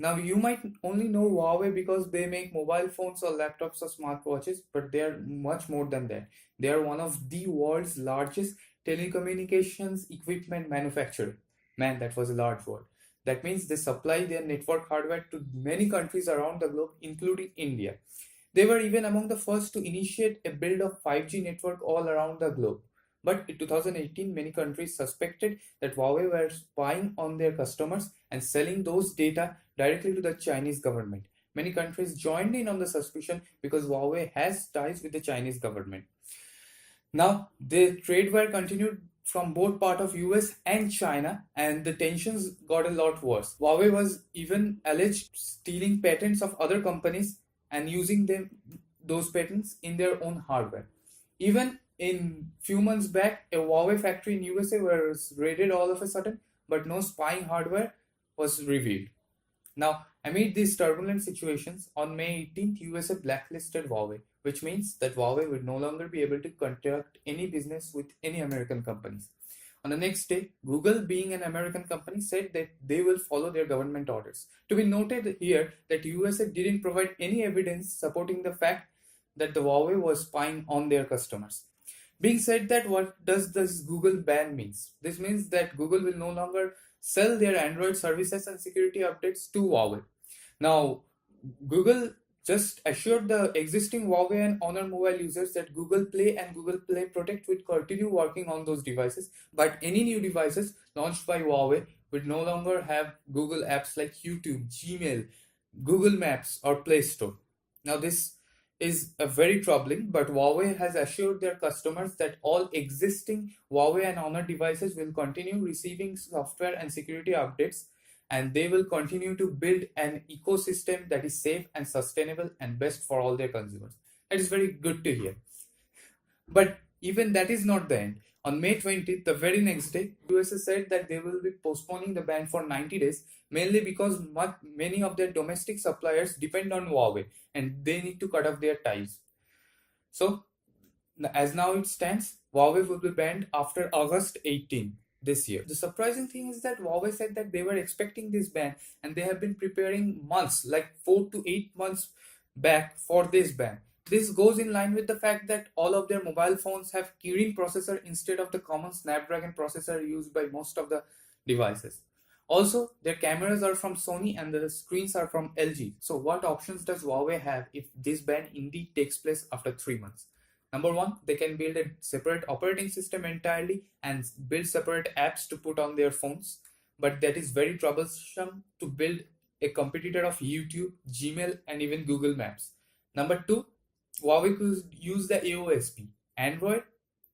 Now, you might only know Huawei because they make mobile phones or laptops or smartwatches, but they are much more than that. They are one of the world's largest telecommunications equipment manufacturer. Man, that was a large word. That means they supply their network hardware to many countries around the globe, including India. They were even among the first to initiate a build of 5G network all around the globe. But in 2018, many countries suspected that Huawei were spying on their customers and selling those data directly to the Chinese government. Many countries joined in on the suspicion because Huawei has ties with the Chinese government. Now, the trade war continued from both part of US and China, and the tensions got a lot worse. Huawei was even alleged stealing patents of other companies and using those patents in their own hardware. Even in few months back, a Huawei factory in USA was raided all of a sudden, but no spying hardware was revealed. Now, amid these turbulent situations, on May 18th, USA blacklisted Huawei, which means that Huawei would no longer be able to conduct any business with any American companies. On the next day, Google, being an American company, said that they will follow their government orders. To be noted here that USA didn't provide any evidence supporting the fact that the Huawei was spying on their customers. Being said that, what does this Google ban means? This means that Google will no longer sell their Android services and security updates to Huawei. Now, Google just assured the existing Huawei and Honor mobile users that Google Play and Google Play Protect would continue working on those devices, but any new devices launched by Huawei would no longer have Google apps like YouTube, Gmail, Google Maps, or Play Store. Now, this is a very troubling, but Huawei has assured their customers that all existing Huawei and Honor devices will continue receiving software and security updates, and they will continue to build an ecosystem that is safe and sustainable and best for all their consumers. That is very good to hear. But even that is not the end. On May 20th, the very next day, USA said that they will be postponing the ban for 90 days, mainly because many of their domestic suppliers depend on Huawei and they need to cut off their ties. So, as now it stands, Huawei will be banned after August 18 this year. The surprising thing is that Huawei said that they were expecting this ban and they have been preparing months, like 4 to 8 months back for this ban. This goes in line with the fact that all of their mobile phones have Kirin processor instead of the common Snapdragon processor used by most of the devices. Also, their cameras are from Sony and the screens are from LG. So what options does Huawei have if this ban indeed takes place after 3 months? Number one, they can build a separate operating system entirely and build separate apps to put on their phones. But that is very troublesome to build a competitor of YouTube, Gmail, and even Google Maps. Number two, Huawei could use the AOSP. Android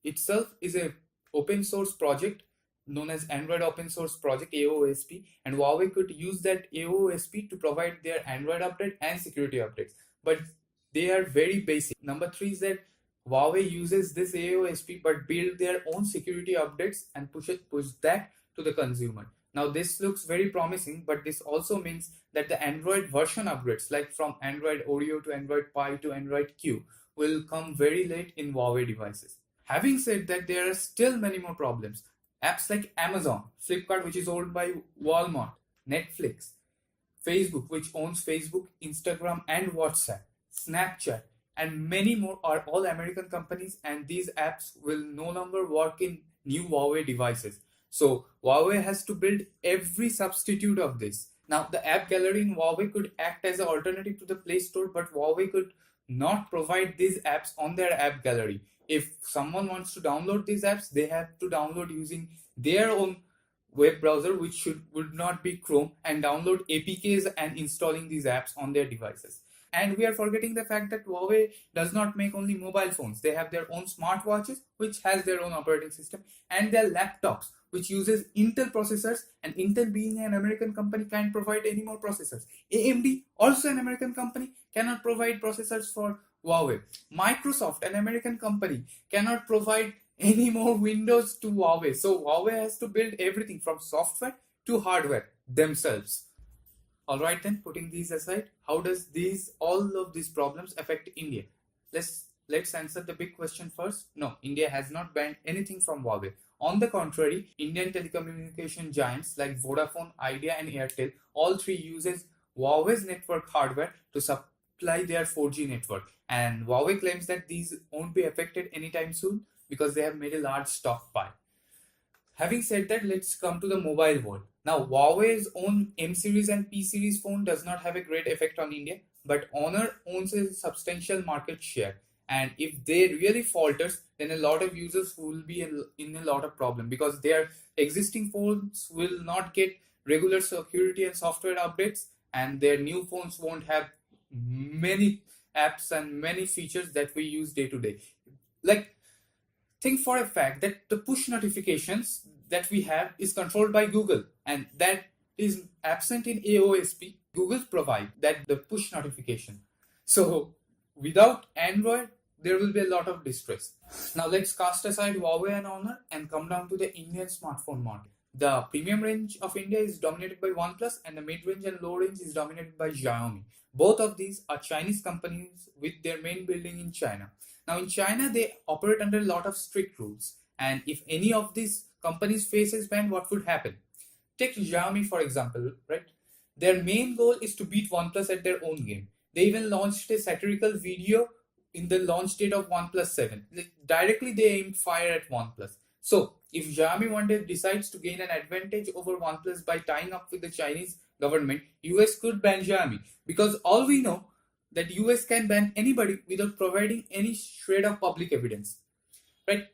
itself is a open source project known as Android Open Source Project AOSP, and Huawei could use that AOSP to provide their Android update and security updates. But they are very basic. Number three is that Huawei uses this AOSP but build their own security updates and push that to the consumer. Now this looks very promising, but this also means that the Android version upgrades, like from Android Oreo to Android Pie to Android Q, will come very late in Huawei devices. Having said that, there are still many more problems. Apps like Amazon, Flipkart, which is owned by Walmart, Netflix, Facebook, which owns Facebook, Instagram, and WhatsApp, Snapchat, and many more are all American companies, and these apps will no longer work in new Huawei devices. So Huawei has to build every substitute of this. Now the app gallery in Huawei could act as an alternative to the Play Store, but Huawei could not provide these apps on their app gallery. If someone wants to download these apps, they have to download using their own web browser, which would not be Chrome, and download APKs and installing these apps on their devices. And we are forgetting the fact that Huawei does not make only mobile phones. They have their own smartwatches, which has their own operating system, and their laptops, which uses Intel processors, and Intel, being an American company, can't provide any more processors. AMD, also an American company, cannot provide processors for Huawei. Microsoft, an American company, cannot provide any more Windows to Huawei. So Huawei has to build everything from software to hardware themselves. Alright then, putting these aside, how does all of these problems affect India? Let's answer the big question first. No, India has not banned anything from Huawei. On the contrary, Indian telecommunication giants like Vodafone, Idea, and Airtel, all three uses Huawei's network hardware to supply their 4G network. And Huawei claims that these won't be affected anytime soon because they have made a large stockpile. Having said that, let's come to the mobile world. Now, Huawei's own M series and P series phone does not have a great effect on India, but Honor owns a substantial market share. And if they really falters, then a lot of users will be in a lot of problem because their existing phones will not get regular security and software updates, and their new phones won't have many apps and many features that we use day to day. Like, think for a fact that the push notifications that we have is controlled by Google, and that is absent in AOSP. Google provide that the push notification. So without Android, there will be a lot of distress. Now let's cast aside Huawei and Honor and come down to the Indian smartphone market. The premium range of India is dominated by OnePlus, and the mid range and low range is dominated by Xiaomi. Both of these are Chinese companies with their main building in China. Now, in China, they operate under a lot of strict rules, and if any of these companies faces ban, what would happen? Take Xiaomi for example, right? Their main goal is to beat OnePlus at their own game. They even launched a satirical video in the launch date of OnePlus 7. Directly, they aimed fire at OnePlus. So, if Xiaomi one day decides to gain an advantage over OnePlus by tying up with the Chinese government, US could ban Xiaomi, because all we know that US can ban anybody without providing any shred of public evidence, right?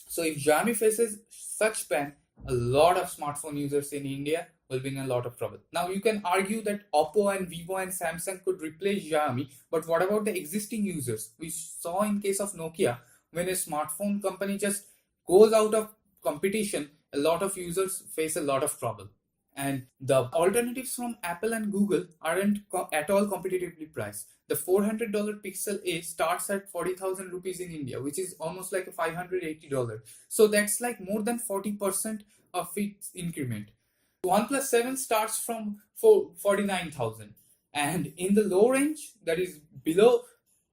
So if Xiaomi faces such ban, a lot of smartphone users in India will be in a lot of trouble. Now you can argue that Oppo and Vivo and Samsung could replace Xiaomi, but what about the existing users? We saw in case of Nokia, when a smartphone company just goes out of competition, a lot of users face a lot of trouble. And the alternatives from Apple and Google aren't at all competitively priced. The $400 Pixel A starts at 40,000 rupees in India, which is almost like a $580. So that's like more than 40% of its increment. OnePlus 7 starts from 49,000. And in the low range, that is below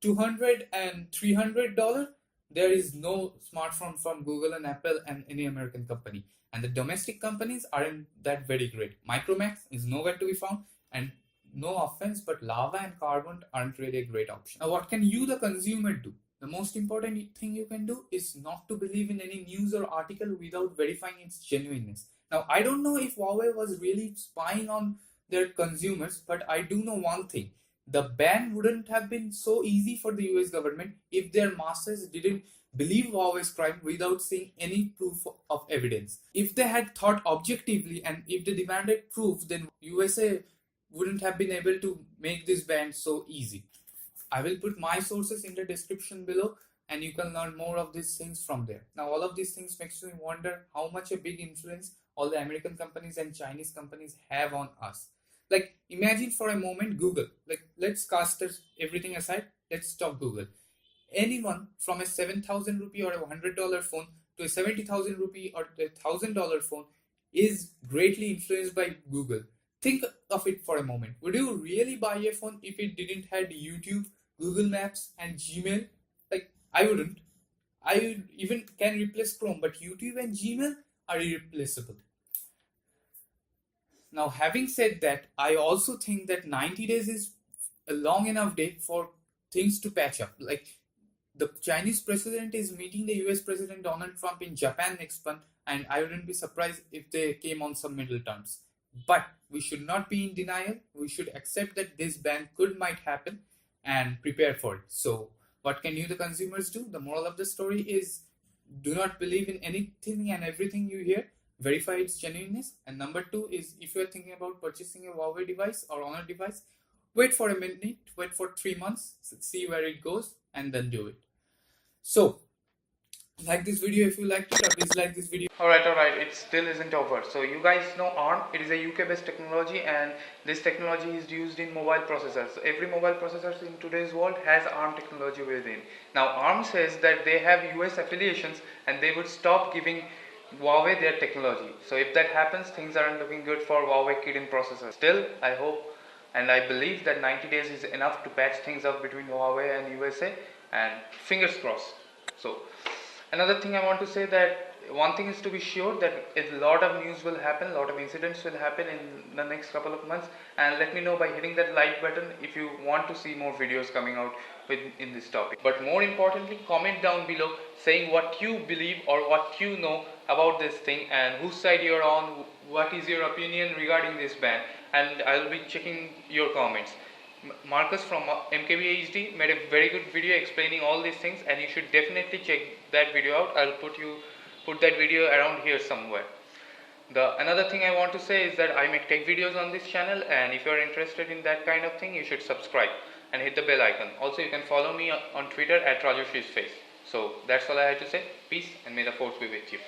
200 and $300, there is no smartphone from Google and Apple and any American company. And the domestic companies aren't that very great. Micromax is nowhere to be found, and no offense, but Lava and Carbon aren't really a great option. Now, what can you, the consumer, do? The most important thing you can do is not to believe in any news or article without verifying its genuineness. Now, I don't know if Huawei was really spying on their consumers, but I do know one thing. The ban wouldn't have been so easy for the US government if their masses didn't believe Huawei's crime without seeing any proof of evidence. If they had thought objectively and if they demanded proof, then USA wouldn't have been able to make this ban so easy. I will put my sources in the description below, and you can learn more of these things from there. Now, all of these things makes me wonder how much a big influence all the American companies and Chinese companies have on us. Like, imagine for a moment Google. Like, let's cast everything aside. Let's talk Google. Anyone from a 7,000 rupee or a $100 phone to a 70,000 rupee or a $1,000 phone is greatly influenced by Google. Think of it for a moment. Would you really buy a phone if it didn't have YouTube, Google Maps, and Gmail? Like, I wouldn't. I even can replace Chrome, but YouTube and Gmail are irreplaceable. Now, having said that, I also think that 90 days is a long enough day for things to patch up. Like, the Chinese president is meeting the US President Donald Trump in Japan next month, and I wouldn't be surprised if they came on some middle terms. But we should not be in denial. We should accept that this ban might happen and prepare for it. So, what can you, the consumers, do? The moral of the story is, do not believe in anything and everything you hear. Verify its genuineness. And number two is, if you are thinking about purchasing a Huawei device or Honor device, wait for a minute, wait for 3 months, see where it goes, and then do it. So, like this video if you liked it, or dislike this video. Alright, it still isn't over. So you guys know ARM, it is a UK based technology, and this technology is used in mobile processors. So every mobile processor in today's world has ARM technology within. Now ARM says that they have US affiliations and they would stop giving Huawei their technology. So if that happens, things aren't looking good for Huawei Kirin processors. Still, I hope and I believe that 90 days is enough to patch things up between Huawei and USA, and fingers crossed. So Another thing I want to say that one thing is to be sure that a lot of news will happen, a lot of incidents will happen in the next couple of months, and let me know by hitting that like button if you want to see more videos coming out in this topic. But more importantly, comment down below saying what you believe or what you know about this thing and whose side you're on, what is your opinion regarding this ban, and I'll be checking your comments. Marcus from MKBHD made a very good video explaining all these things, and you should definitely check that video out. I'll put that video around here somewhere. The another thing I want to say is that I make tech videos on this channel, and if you're interested in that kind of thing, you should subscribe and hit the bell icon. Also, you can follow me on Twitter at Rajushi's Face. So that's all I had to say. Peace, and may the force be with you.